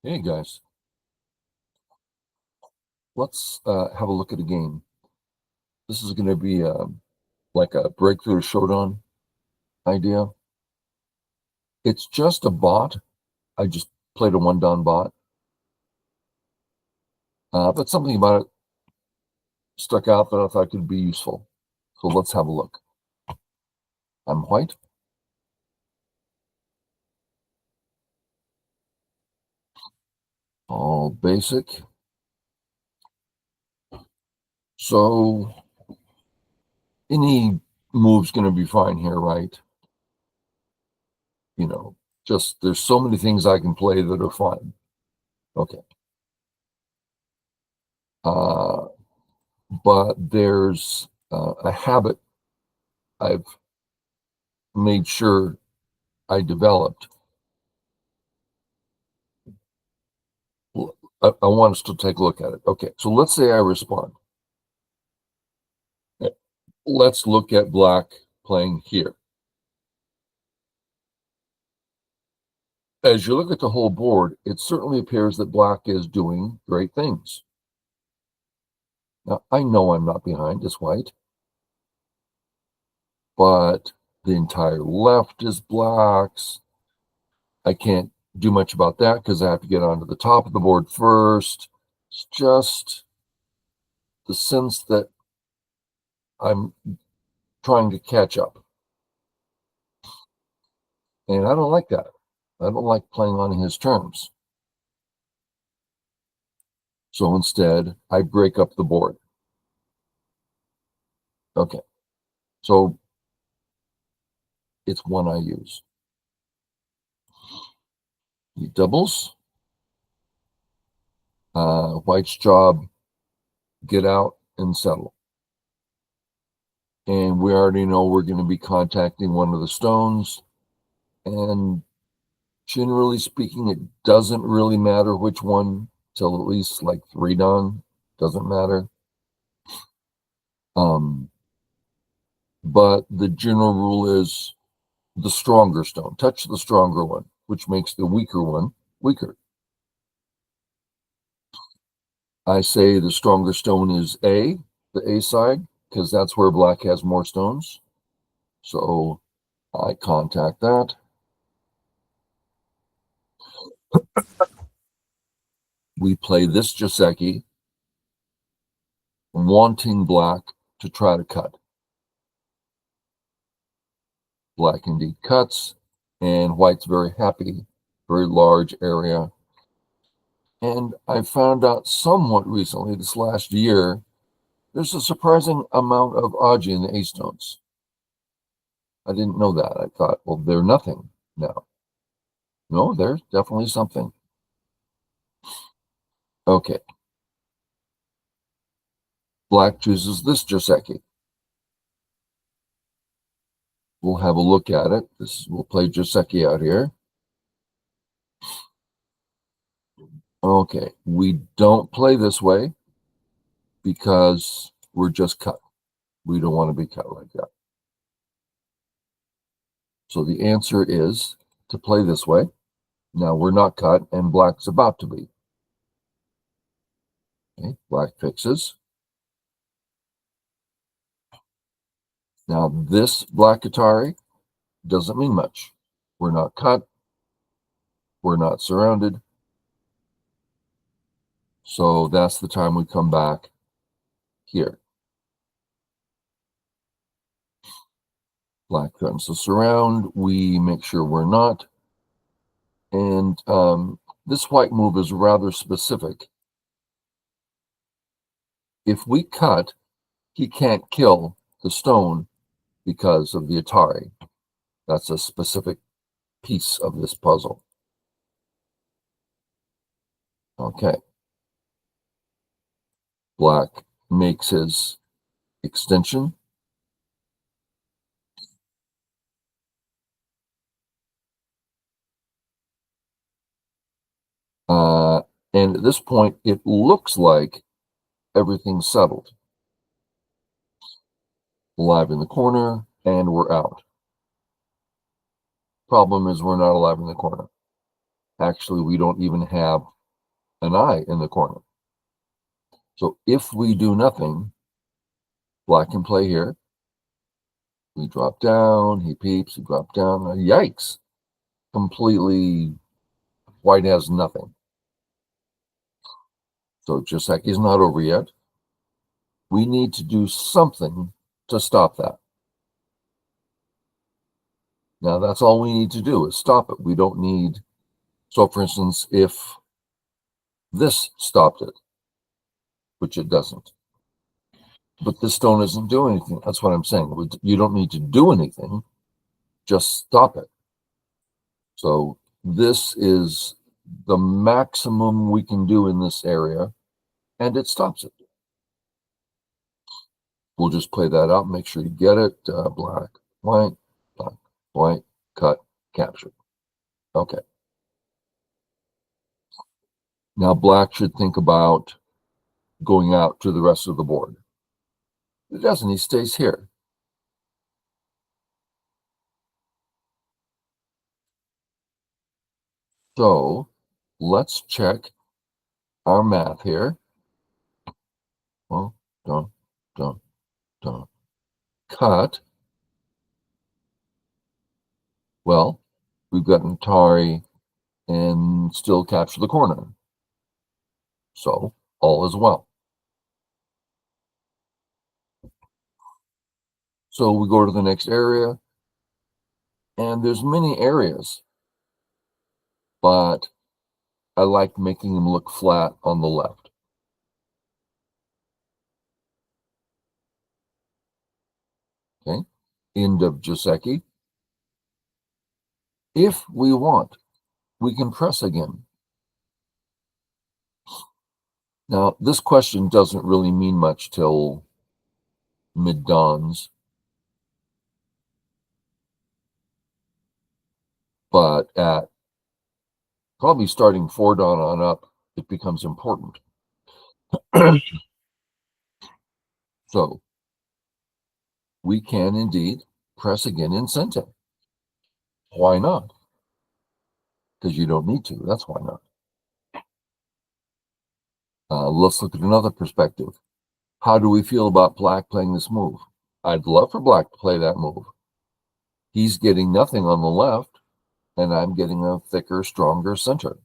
Hey guys, let's have a look at a game. This is going to be like a breakthrough showdown idea. It's just a bot. I just played a one-down bot, but something about it stuck out that I thought could be useful. So let's have a look. I'm white. All basic. So any move's going to be fine here, right? You know, just there's so many things I can play that are fine. Okay. Uh, but there's a habit I've made sure I developed. I want us to take a look at it. Okay, so let's say I respond. Let's look at black playing here. As you look at the whole board, it certainly appears that black is doing great things. Now, I know I'm not behind as white, but the entire left is black's. I can't do much about that because I have to get onto the top of the board first. It's just the sense that I'm trying to catch up. And I don't like that. I don't like playing on his terms. So instead, I break up the board. Okay, so it's one I use. He doubles. White's job, get out and settle. And we already know we're going to be contacting one of the stones. And generally speaking, it doesn't really matter which one till at least like 3 down. Doesn't matter. But the general rule is the stronger stone. Touch the stronger one, which makes the weaker one weaker. I say the stronger stone is A, the A side, because that's where black has more stones. So I contact that. We play this Joseki, wanting black to try to cut. Black indeed cuts, and white's very happy, very large area. And I found out somewhat recently, this last year, there's a surprising amount of Aji in the A stones. I didn't know that. I thought, well, they're nothing now. No, there's definitely something. Okay. Black chooses this Joseki. We'll have a look at it. We'll play Joseki out here. Okay, we don't play this way because we're just cut. We don't want to be cut like that. So the answer is to play this way. Now we're not cut and black's about to be. Okay, black fixes. Now this black Atari doesn't mean much. We're not cut. We're not surrounded. So that's the time we come back here. Black threatens to surround. We make sure we're not. And this white move is rather specific. If we cut, he can't kill the stone because of the Atari. That's a specific piece of this puzzle. Okay. Black makes his extension. And at this point, it looks like everything's settled. Alive in the corner, and we're out. Problem is we're not alive in the corner. Actually, we don't even have an eye in the corner. So if we do nothing, black can play here. We drop down, he peeps, we drop down. Yikes! Completely, white has nothing. So Joseki's not over yet. We need to do something to stop that. Now, that's all we need to do is stop it. We don't need, so for instance, if this stopped it, which it doesn't, but this stone isn't doing anything. That's what I'm saying. You don't need to do anything, just stop it. So this is the maximum we can do in this area, and it stops it. We'll just play that out, make sure you get it. Black, white, cut, capture. Okay. Now black should think about going out to the rest of the board. It doesn't, he stays here. So let's check our math here. Well, don't. Cut. Well, we've got an Atari and still capture the corner. So all is well. So we go to the next area, and there's many areas, but I like making them look flat on the left. Okay, end of Joseki. If we want, we can press again. Now, this question doesn't really mean much till mid-dawns, but at probably starting 4 dawn on up, it becomes important. So we can indeed press again in Sente. Why not? Because you don't need to. That's why not. Let's look at another perspective. How do we feel about black playing this move? I'd love for black to play that move. He's getting nothing on the left, and I'm getting a thicker, stronger center.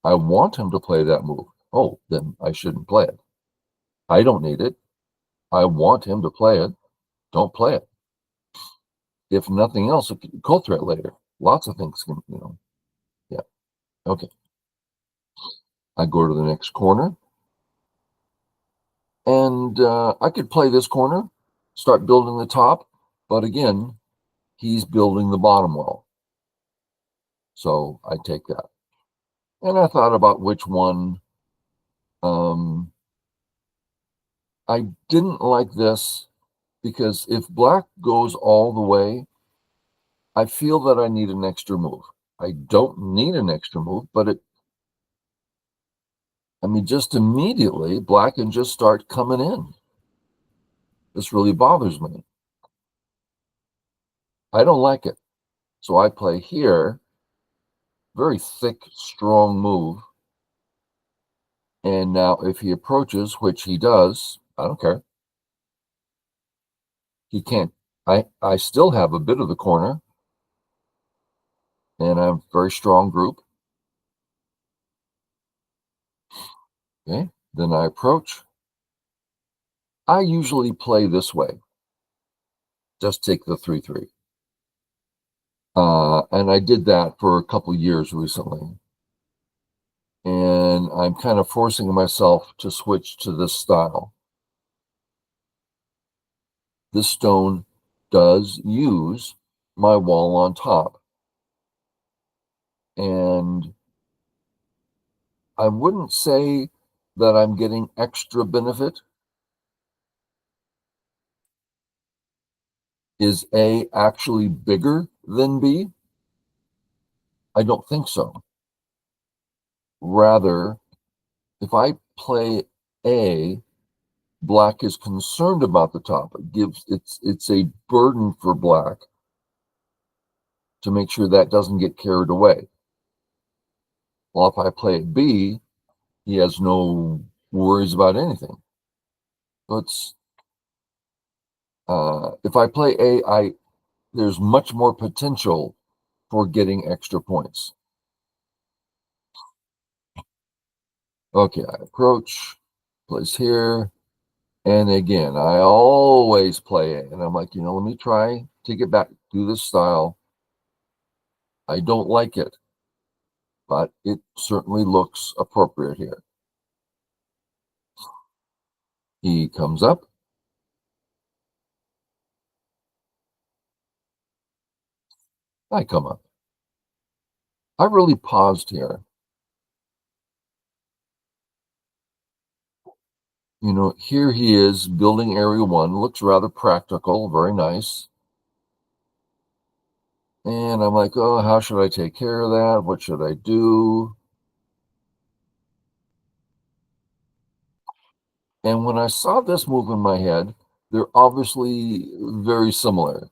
I want him to play that move. Oh, then I shouldn't play it. I don't need it. I want him to play it. Don't play it. If nothing else, it could co-threat later. Lots of things can, yeah. Okay. I go to the next corner. And I could play this corner, start building the top, but again, he's building the bottom well. So I take that. And I thought about which one. I didn't like this because if black goes all the way, I feel that I need an extra move. I don't need an extra move, but just immediately, black can just start coming in. This really bothers me. I don't like it. So I play here, very thick, strong move. And now if he approaches, which he does, I don't care. He can't. I still have a bit of the corner, and I'm a very strong group. Okay, then I approach. I usually play this way. Just take the 3-3. And I did that for a couple years recently. And I'm kind of forcing myself to switch to this style. This stone does use my wall on top. And I wouldn't say that I'm getting extra benefit. Is A actually bigger than B? I don't think so. Rather, if I play A, black is concerned about the top. It's a burden for black to make sure that doesn't get carried away. Well, if I play at B, he has no worries about anything. Let's if I play A, there's much more potential for getting extra points. Okay, I approach, place here, and again, I always play it, and I'm like, let me try to get back to this style. I don't like it, but it certainly looks appropriate here. He comes up. I come up. I really paused here. Here he is building area 1. Looks rather practical, very nice. And I'm like, oh, how should I take care of that? What should I do? And when I saw this move in my head, they're obviously very similar.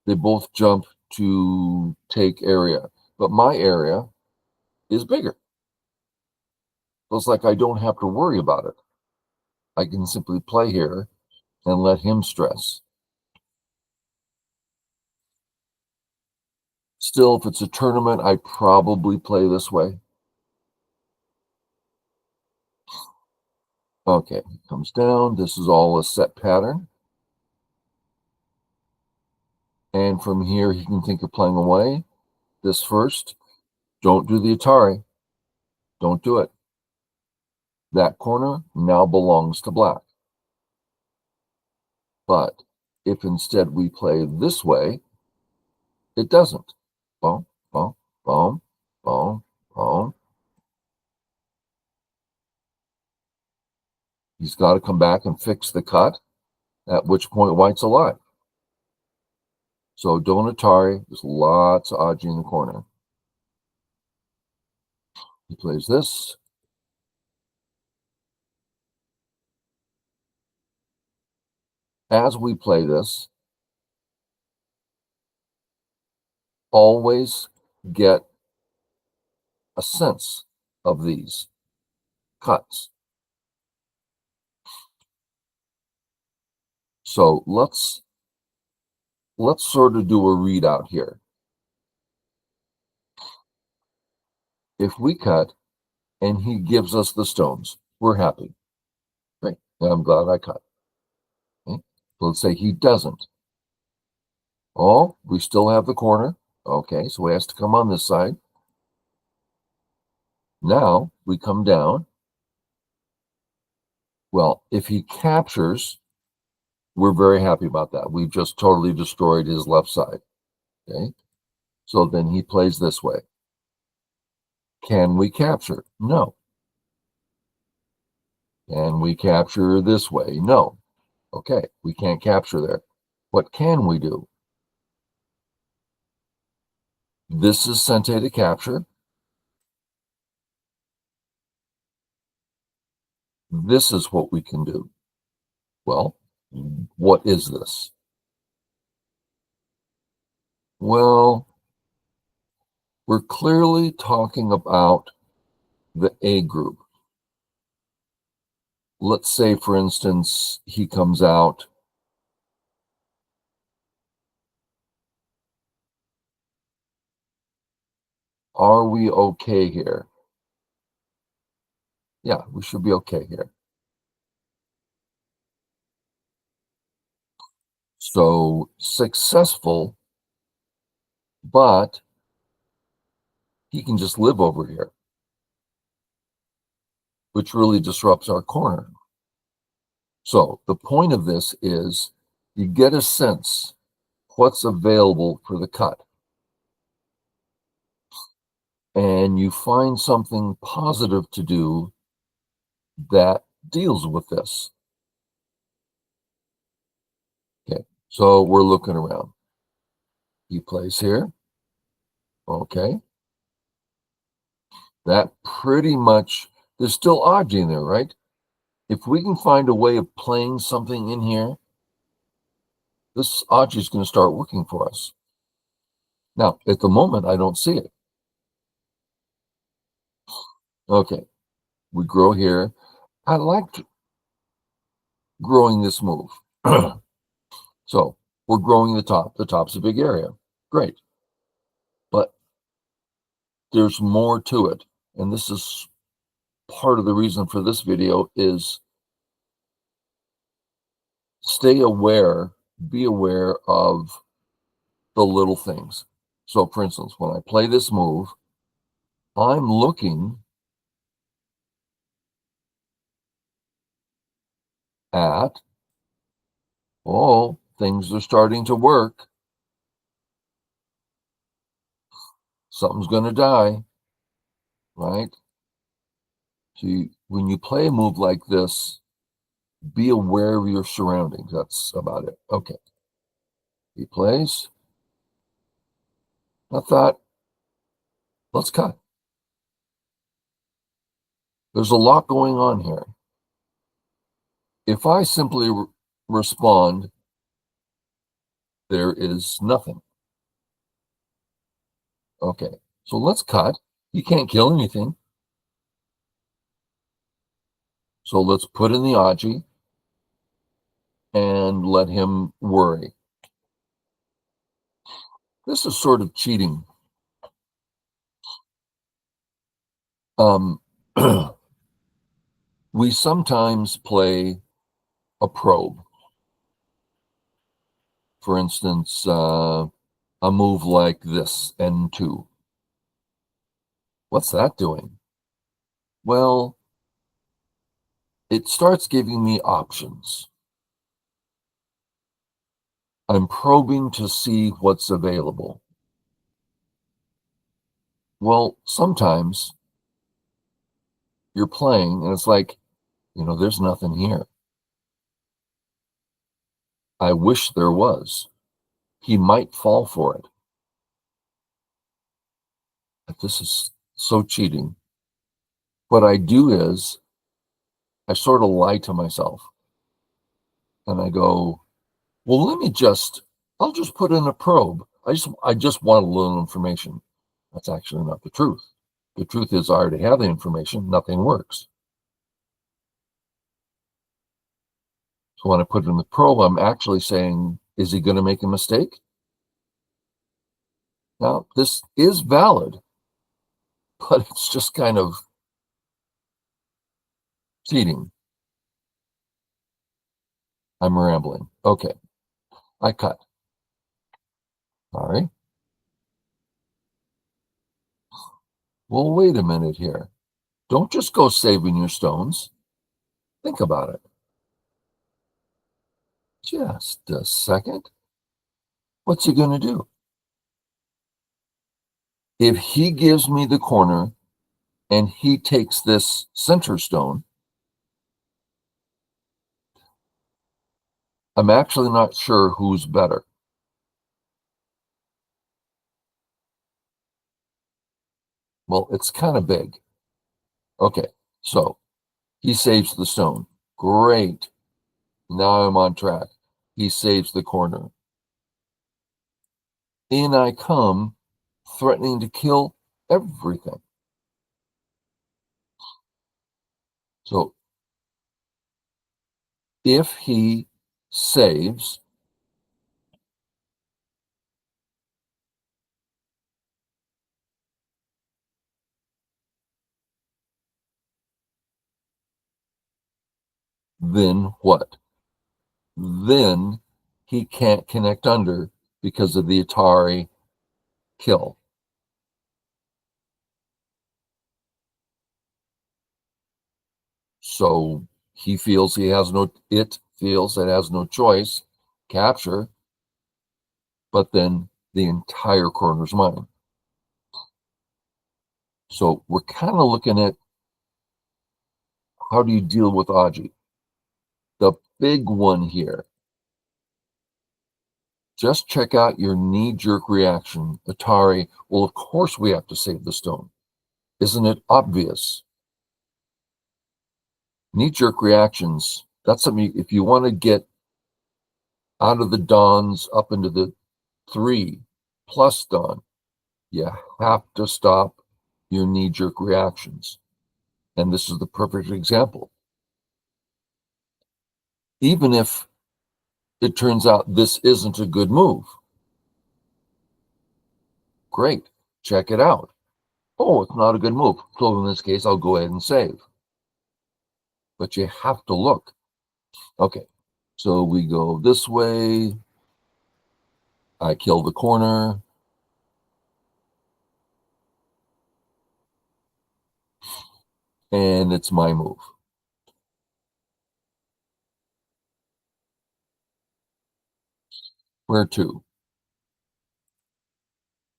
They both jump to take area, but my area is bigger. So it's like I don't have to worry about it. I can simply play here and let him stress. Still, if it's a tournament, I probably play this way. Okay, comes down. This is all a set pattern. And from here, he can think of playing away. This first, don't do the Atari. Don't do it. That corner now belongs to black. But if instead we play this way, it doesn't. Boom, boom, boom, boom, boom. He's got to come back and fix the cut, at which point white's alive. So don't Atari. There's lots of Aji in the corner. He plays this. As we play this, always get a sense of these cuts. So let's sort of do a readout here. If we cut and he gives us the stones, we're happy. Right? I'm glad I cut. Okay? So let's say he doesn't. Oh, we still have the corner. Okay, so he has to come on this side. Now we come down. Well, if he captures, we're very happy about that. We've just totally destroyed his left side. Okay, so then he plays this way. Can we capture? No. Can we capture this way? No. Okay, we can't capture there. What can we do? This is Sente to capture. This is what we can do. Well, what is this? Well, we're clearly talking about the A group. Let's say, for instance, he comes out. Are we okay here? Yeah, we should be okay here. So successful, but he can just live over here, which really disrupts our corner. So the point of this is you get a sense what's available for the cut. And you find something positive to do that deals with this. Okay, so we're looking around. He plays here. Okay. That pretty much, there's still Aji in there, right? If we can find a way of playing something in here, this Aji is going to start working for us. Now, at the moment, I don't see it. Okay, we grow here. I liked growing this move. So we're growing the top. The top's a big area. Great. But there's more to it. And this is part of the reason for this video is stay aware, be aware of the little things. So for instance, when I play this move, I'm looking at, oh, things are starting to work. Something's going to die, right? So when you play a move like this, be aware of your surroundings. That's about it. Okay. He plays. I thought, let's cut. There's a lot going on here. If I simply respond, there is nothing. Okay, so let's cut. He can't kill anything. So let's put in the Aji and let him worry. This is sort of cheating. We sometimes play a probe. For instance, a move like this, N2. What's that doing? Well, it starts giving me options. I'm probing to see what's available. Well, sometimes you're playing and it's like, there's nothing here. I wish there was. He might fall for it. But this is so cheating. What I do is I sort of lie to myself and I go, well, I'll just put in a probe. I just want a little information. That's actually not the truth. The truth is I already have the information. Nothing works. So when I put in the probe, I'm actually saying, is he going to make a mistake? Now, this is valid, but it's just kind of cheating. I'm rambling. Okay, I cut. All right. Well, wait a minute here. Don't just go saving your stones. Think about it. Just a second. What's he going to do? If he gives me the corner and he takes this center stone, I'm actually not sure who's better. Well, it's kind of big. Okay, so he saves the stone. Great. Now I'm on track. He saves the corner. In I come, threatening to kill everything. So if he saves, then what? Then he can't connect under because of the Atari kill. So he feels it feels it has no choice, capture, but then the entire corner's mine. So we're kind of looking at how do you deal with Aji? The big one here. Just check out your knee-jerk reaction. Atari, well, of course we have to save the stone. Isn't it obvious? Knee-jerk reactions, that's something, if you want to get out of the dawns up into the 3 plus dawn, you have to stop your knee-jerk reactions. And this is the perfect example. Even if it turns out this isn't a good move, great, check it out. Oh, it's not a good move. So in this case, I'll go ahead and save. But you have to look. Okay, so we go this way. I kill the corner. And it's my move. Where to?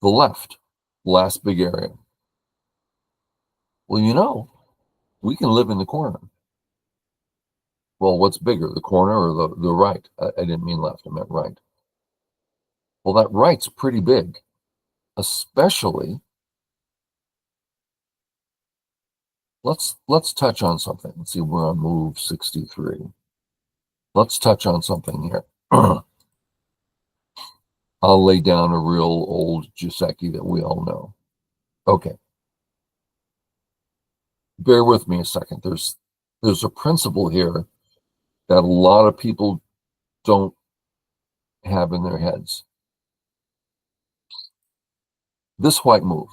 The left, last big area. Well, we can live in the corner. Well, what's bigger, the corner or the right? I didn't mean left, I meant right. Well, that right's pretty big, especially, let's touch on something. Let's see, we're on move 63. Let's touch on something here. I'll lay down a real old Joseki that we all know. Okay. Bear with me a second. There's a principle here that a lot of people don't have in their heads. This white move,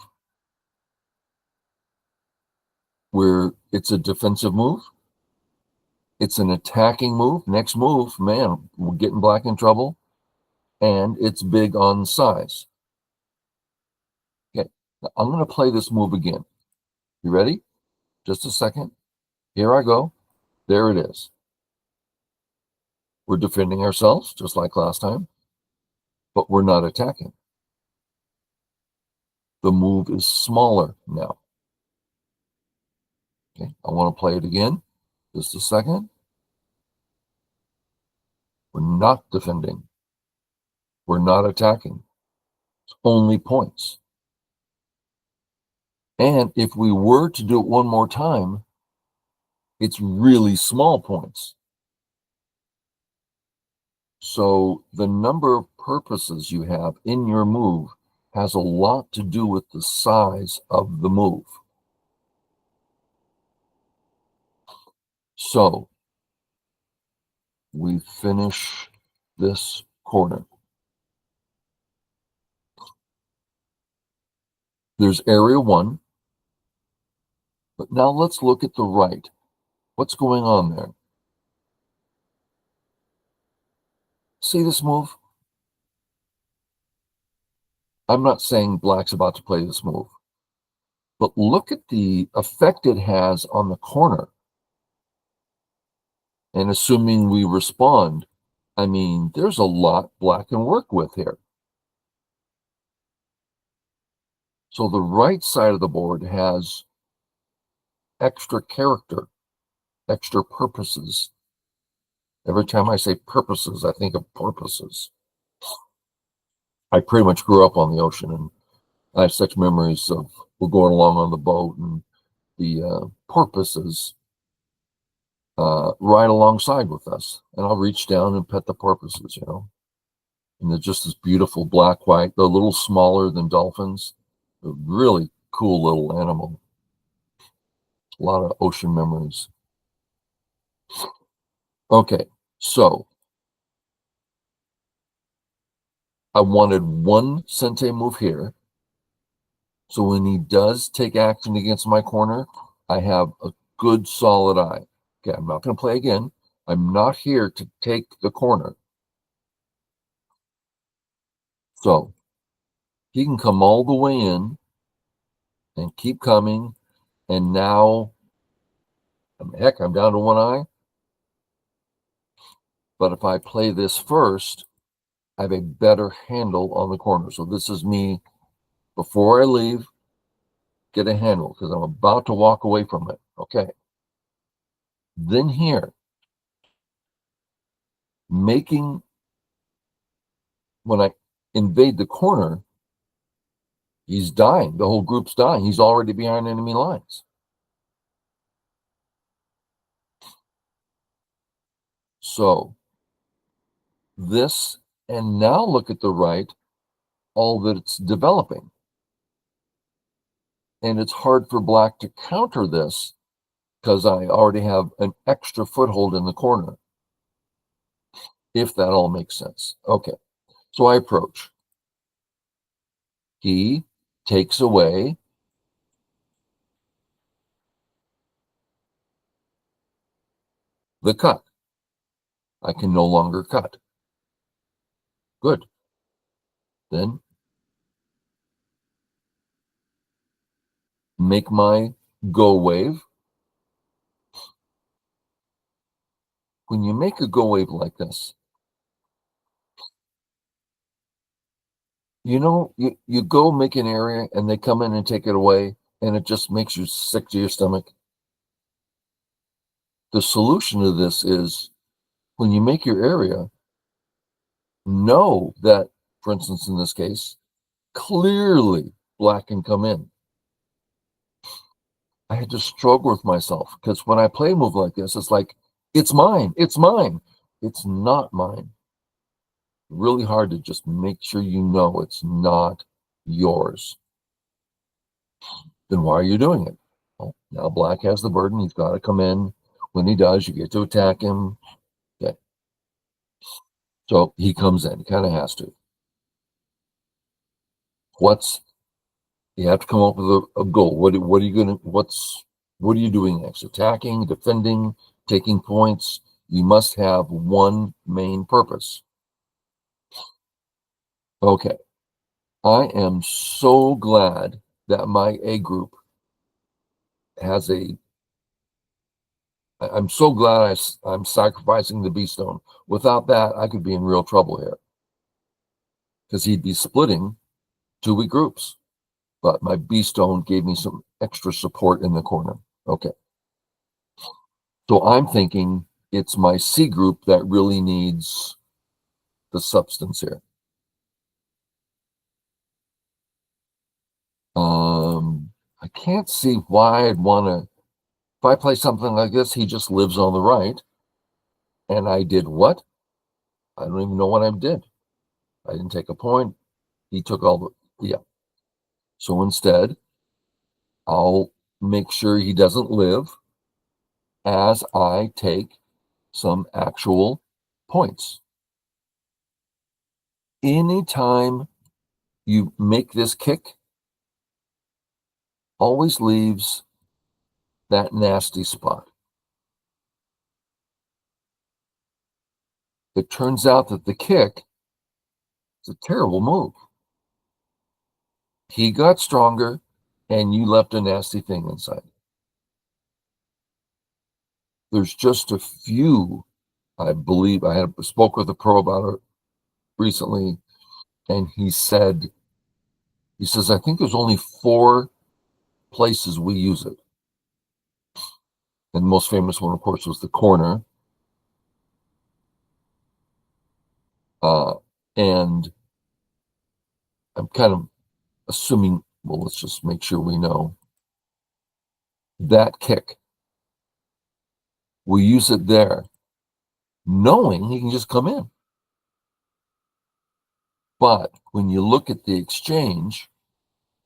where it's a defensive move, it's an attacking move. Next move, man, we're getting black in trouble, and it's big on size. Okay, now I'm going to play this move again. You ready? Just a second. Here I go. There it is. We're defending ourselves, just like last time, but we're not attacking. The move is smaller now. Okay, I want to play it again. Just a second. We're not defending. We're not attacking. It's only points. And if we were to do it one more time, it's really small points. So the number of purposes you have in your move has a lot to do with the size of the move. So we finish this corner. There's area 1, but now let's look at the right. What's going on there? See this move? I'm not saying black's about to play this move, but look at the effect it has on the corner. And assuming we respond, I mean, there's a lot black can work with here. So the right side of the board has extra character, extra purposes. Every time I say purposes, I think of porpoises. I pretty much grew up on the ocean, and I have such memories of we're going along on the boat and the porpoises ride alongside with us. And I'll reach down and pet the porpoises, And they're just this beautiful black, white. They're a little smaller than dolphins. A really cool little animal. A lot of ocean memories. Okay, so I wanted one sente move here. So when he does take action against my corner, I have a good solid eye. Okay, I'm not going to play again. I'm not here to take the corner. So he can come all the way in and keep coming. And now, heck, I'm down to one eye. But if I play this first, I have a better handle on the corner. So this is me, before I leave, get a handle because I'm about to walk away from it. Okay. Then here, when I invade the corner, he's dying. The whole group's dying. He's already behind enemy lines. So this, and now look at the right, all that it's developing. And it's hard for black to counter this because I already have an extra foothold in the corner, if that all makes sense. Okay, so I approach. He takes away the cut. I can no longer cut. Good. Then make my go wave. When you make a go wave like this, you go make an area and they come in and take it away, and it just makes you sick to your stomach. The solution to this is when you make your area, know that, for instance, in this case, clearly black can come in. I had to struggle with myself because when I play a move like this, it's like, it's mine, it's mine. It's not mine. Really hard to just make sure you know it's not yours. Then why are you doing it? Well, now black has the burden. He's got to come in. When he does, you get to attack him. Okay. So he comes in. He kind of has to. You have to come up with a goal. What are you doing next? Attacking, defending, taking points. You must have one main purpose. Okay. I am so glad that my A group has I'm so glad I'm sacrificing the B stone. Without that, I could be in real trouble here because he'd be splitting 2 weak groups. But my B stone gave me some extra support in the corner. Okay. So I'm thinking it's my C group that really needs the substance here. I can't see why I'd want to. If I play something like this, he just lives on the right. And I did what? I don't even know what I did. I didn't take a point. He took all the, yeah. So instead, I'll make sure he doesn't live as I take some actual points. Anytime you make this kick, always leaves that nasty spot. It turns out that the kick is a terrible move. He got stronger, and you left a nasty thing inside. There's just a few, I believe, I spoke with a pro about it recently, and he says, I think there's only 4 places we use it. And the most famous one, of course, was the corner. And I'm kind of assuming, well, let's just make sure we know. That kick, we use it there, knowing he can just come in. But when you look at the exchange,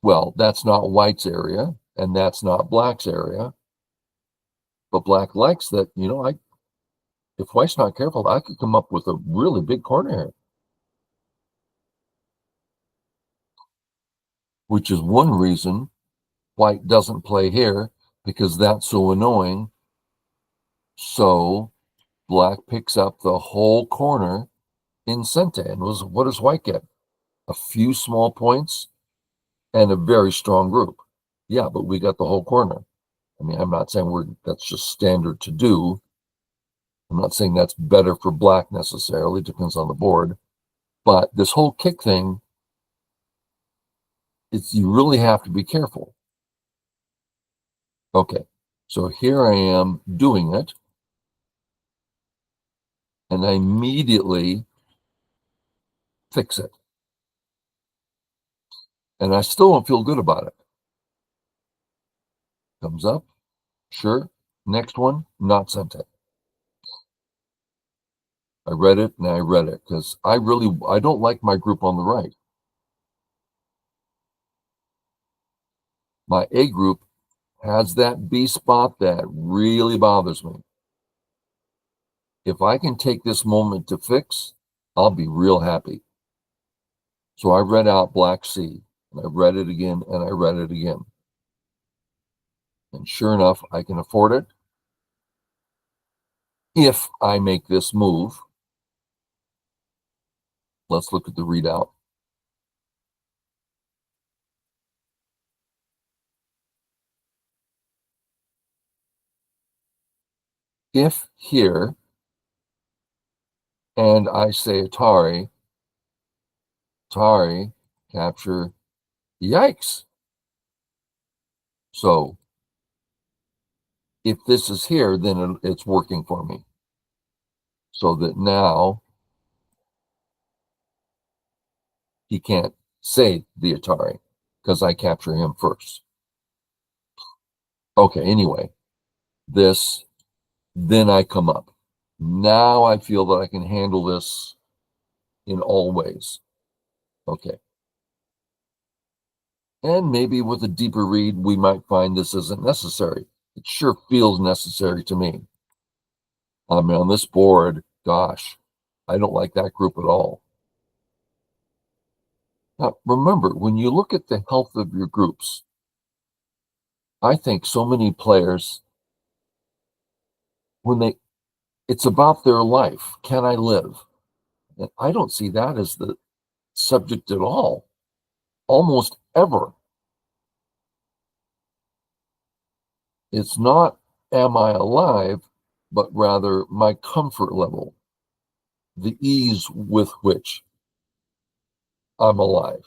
well, that's not white's area, and that's not black's area. But black likes that, if white's not careful, I could come up with a really big corner here. Which is one reason white doesn't play here, because that's so annoying. So black picks up the whole corner in Sente. And what does white get? A few small points and a very strong group. Yeah, but we got the whole corner. I mean, I'm not saying that's just standard to do. I'm not saying that's better for black necessarily. Depends on the board. But this whole kick thing, you really have to be careful. Okay, so here I am doing it, and I immediately fix it. And I still don't feel good about it. Comes up, sure. Next one, not sent it. I read it and I read it because I don't like my group on the right. My A group has that B spot that really bothers me. If I can take this moment to fix, I'll be real happy. So I read out Black C, and I read it again, and I read it again. And sure enough, I can afford it if I make this move. Let's look at the readout. If here, and I say Atari, capture, yikes. So if this is here, then it's working for me. So that now he can't say the Atari because I capture him first. Okay, anyway, this, then I come up. Now I feel that I can handle this in all ways. Okay. And maybe with a deeper read, we might find this isn't necessary. It sure feels necessary to me. I mean, on this board, gosh, I don't like that group at all. Now, remember, when you look at the health of your groups, I think so many players, it's about their life. Can I live? And I don't see that as the subject at all, almost ever. It's not, am I alive, but rather my comfort level, the ease with which I'm alive.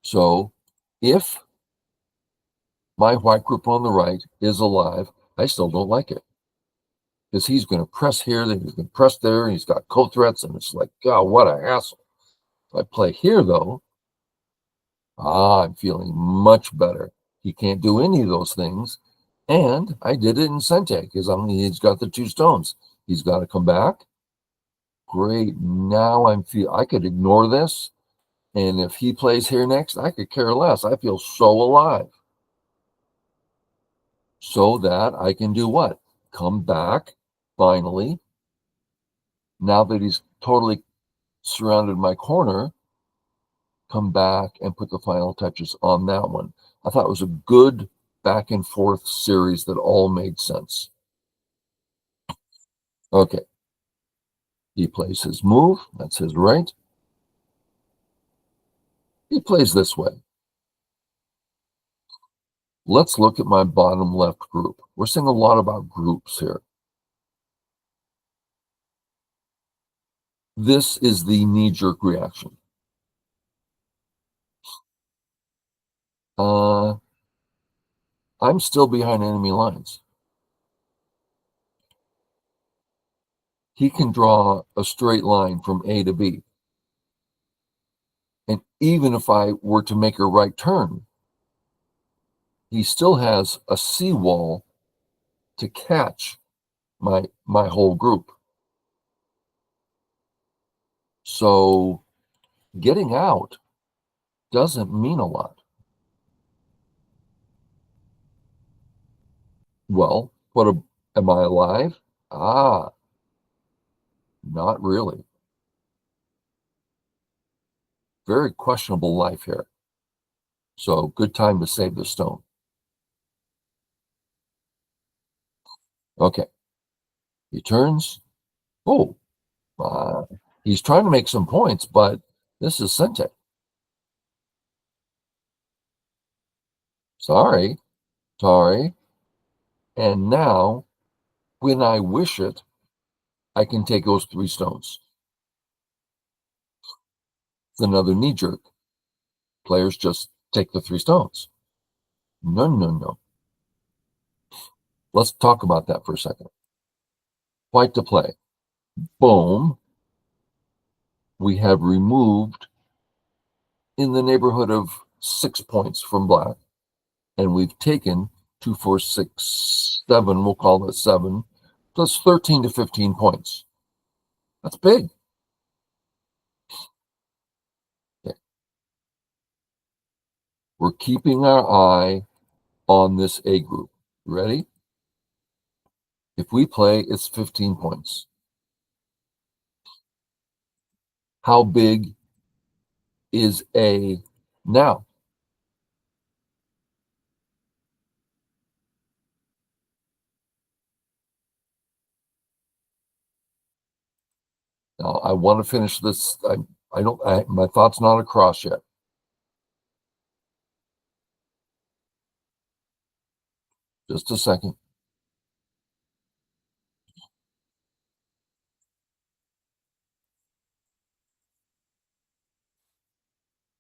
So if my white group on the right is alive, I still don't like it because he's going to press here, then he's going to press there, and he's got co-threats, and it's like, God, what a hassle. If I play here, though, I'm feeling much better. He can't do any of those things, and I did it in Sente because he's got the 2 stones. He's got to come back. Great. Now I could ignore this, and if he plays here next, I could care less. I feel so alive. So that I can do what? Come back, finally. Now that he's totally surrounded my corner, come back and put the final touches on that one. I thought it was a good back and forth series that all made sense. Okay. He plays his move. That's his right. He plays this way. Let's look at my bottom left group. We're seeing a lot about groups here. This is the knee-jerk reaction. I'm still behind enemy lines. He can draw a straight line from A to B. And even if I were to make a right turn, he still has a seawall to catch my whole group. So getting out doesn't mean a lot. Well, am I alive? Ah, not really. Very questionable life here. So good time to save the stone. Okay. He turns. Oh, uh, he's trying to make some points, but this is Sente. Sorry. And now, when I wish it, I can take those 3 stones. It's another knee jerk. Players just take the 3 stones. No. Let's talk about that for a second. White to play. Boom. We have removed in the neighborhood of 6 points from black, and we've taken 2, 4, 6, 7, we'll call it 7, plus 13 to 15 points. That's big. Okay. We're keeping our eye on this A group. Ready? If we play, it's 15 points. How big is A now? Now, I want to finish this. My thought's not across yet. Just a second.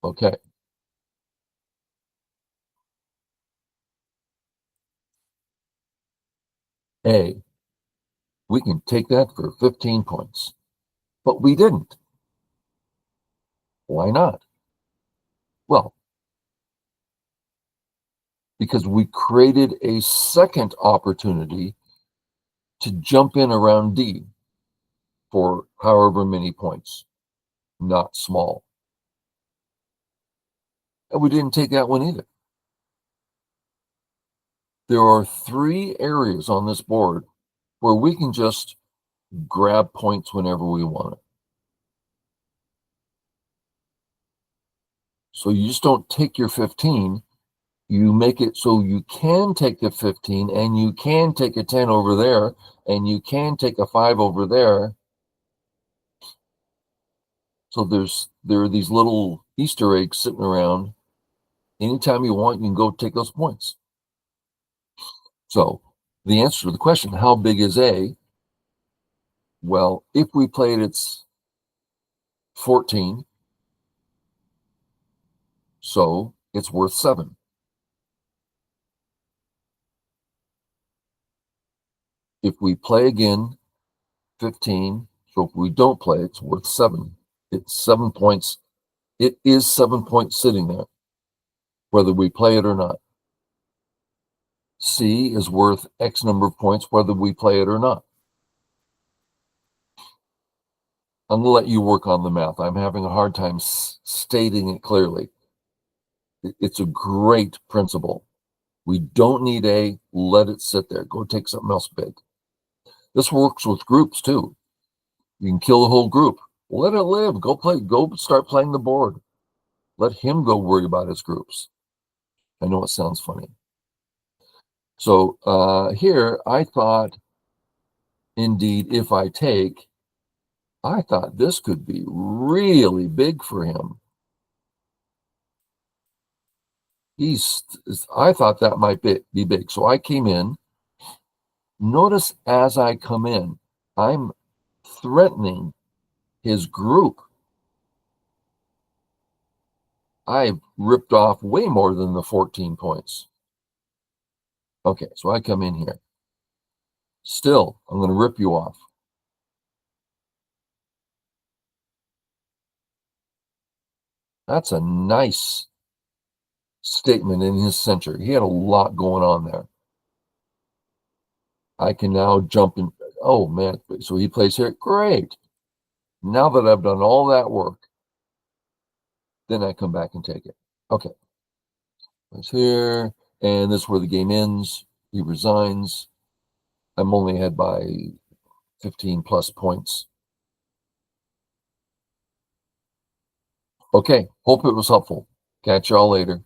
Okay. A, we can take that for 15 points, but we didn't. Why not? Well, because we created a second opportunity to jump in around D for however many points, not small. And we didn't take that one either. There are 3 areas on this board where we can just grab points whenever we want it. So you just don't take your 15, you make it so you can take the 15 and you can take a 10 over there and you can take a 5 over there. So there are these little Easter eggs sitting around. Anytime you want, you can go take those points. So the answer to the question, how big is A? Well, if we played it's 14, so it's worth 7. If we play again, 15, so if we don't play, it's worth 7. It's 7 points. It is 7 points sitting there, whether we play it or not. C is worth X number of points, whether we play it or not. I'm going to let you work on the math. I'm having a hard time stating it clearly. It's a great principle. We don't need A. Let it sit there. Go take something else big. This works with groups too. You can kill the whole group. Let it live. Go play. Go start playing the board. Let him go worry about his groups. I know it sounds funny. So here I thought, indeed, if I take, I thought this could be really big for him. I thought that might be big. So I came in. Notice as I come in, I'm threatening his group. I ripped off way more than the 14 points. Okay, so I come in here. Still, I'm going to rip you off. That's a nice statement in his center. He had a lot going on there. I can now jump in. Oh, man. So he plays here. Great. Now that I've done all that work, then I come back and take it. Okay. It's here. And this is where the game ends. He resigns. I'm only ahead by 15 plus points. Okay. Hope it was helpful. Catch y'all later.